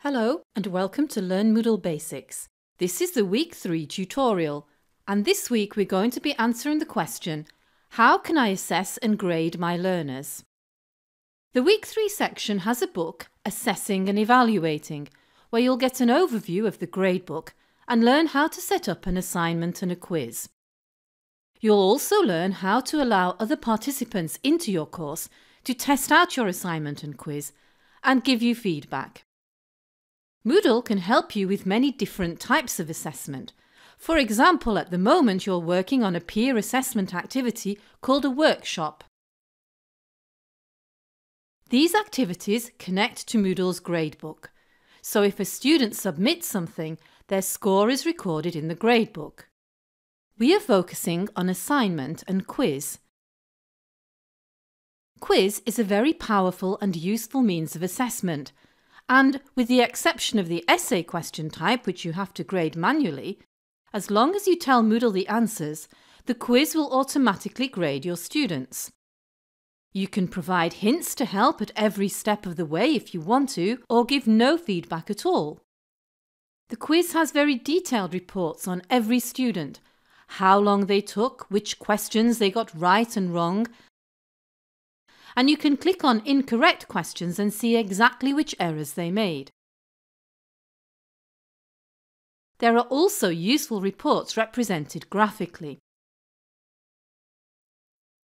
Hello and welcome to Learn Moodle Basics. This is the Week 3 tutorial, and this week we're going to be answering the question, how can I assess and grade my learners? The Week 3 section has a book, Assessing and Evaluating, where you'll get an overview of the gradebook and learn how to set up an assignment and a quiz. You'll also learn how to allow other participants into your course to test out your assignment and quiz and give you feedback. Moodle can help you with many different types of assessment. For example, at the moment you're working on a peer assessment activity called a workshop. These activities connect to Moodle's gradebook, so if a student submits something, their score is recorded in the gradebook. We are focusing on assignment and quiz. Quiz is a very powerful and useful means of assessment, and with the exception of the essay question type, which you have to grade manually, as long as you tell Moodle the answers, the quiz will automatically grade your students. You can provide hints to help at every step of the way if you want to, or give no feedback at all. The quiz has very detailed reports on every student, how long they took, which questions they got right and wrong, and you can click on incorrect questions and see exactly which errors they made. There are also useful reports represented graphically.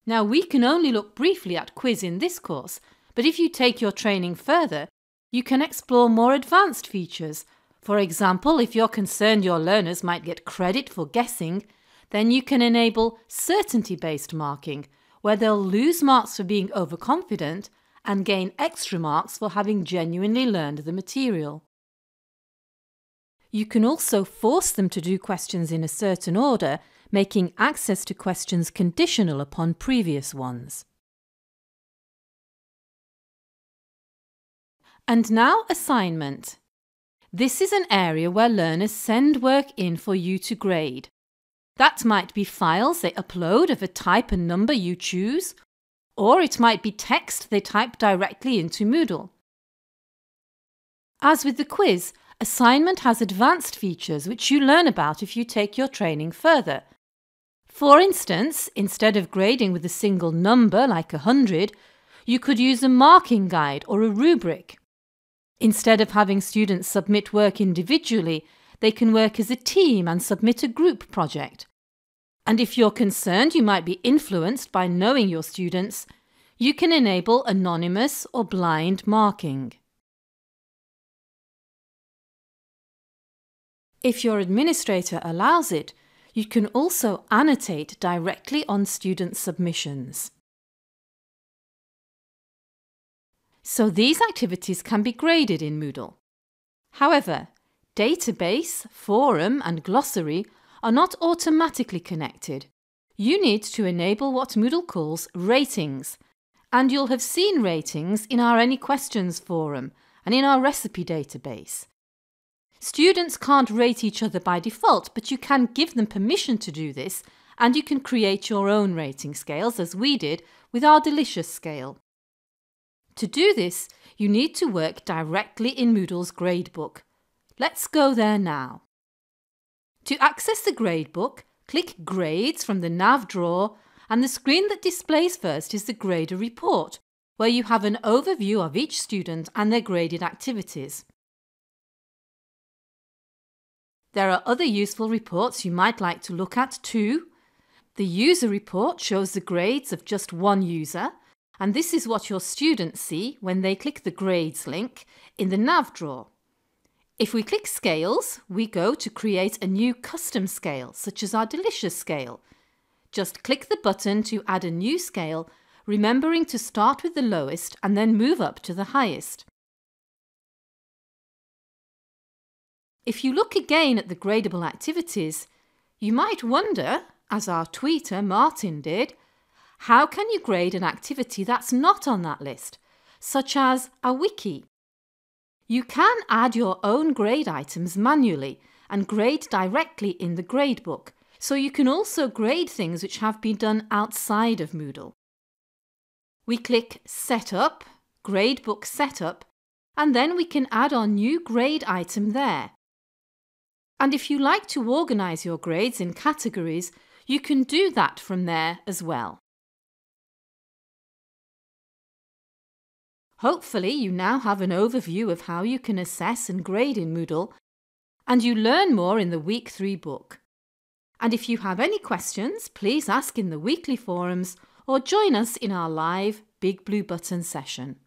Now, we can only look briefly at quiz in this course, but if you take your training further, you can explore more advanced features. For example, if you're concerned your learners might get credit for guessing, then you can enable certainty-based marking, where they'll lose marks for being overconfident and gain extra marks for having genuinely learned the material. You can also force them to do questions in a certain order, making access to questions conditional upon previous ones. And now assignment. This is an area where learners send work in for you to grade. That might be files they upload of a type and number you choose, or it might be text they type directly into Moodle. As with the quiz, assignment has advanced features which you learn about if you take your training further. For instance, instead of grading with a single number like 100, you could use a marking guide or a rubric. Instead of having students submit work individually, they can work as a team and submit a group project. And if you're concerned you might be influenced by knowing your students, you can enable anonymous or blind marking. If your administrator allows it, you can also annotate directly on student submissions. So these activities can be graded in Moodle. However, database, forum and glossary are not automatically connected. You need to enable what Moodle calls ratings, and you'll have seen ratings in our Any Questions forum and in our recipe database. Students can't rate each other by default, but you can give them permission to do this, and you can create your own rating scales, as we did with our Delicious scale. To do this, you need to work directly in Moodle's gradebook. Let's go there now. To access the gradebook, click Grades from the nav drawer, and the screen that displays first is the Grader report, where you have an overview of each student and their graded activities. There are other useful reports you might like to look at too. The user report shows the grades of just one user, and this is what your students see when they click the Grades link in the nav drawer. If we click Scales, we go to create a new custom scale, such as our Delicious scale. Just click the button to add a new scale, remembering to start with the lowest and then move up to the highest. If you look again at the gradable activities, you might wonder, as our tweeter Martin did, how can you grade an activity that's not on that list, such as a wiki? You can add your own grade items manually and grade directly in the gradebook, so you can also grade things which have been done outside of Moodle. We click Setup, Gradebook Setup, and then we can add our new grade item there. And if you like to organise your grades in categories, you can do that from there as well. Hopefully you now have an overview of how you can assess and grade in Moodle, and you learn more in the Week 3 book. And if you have any questions, please ask in the weekly forums or join us in our live Big Blue Button session.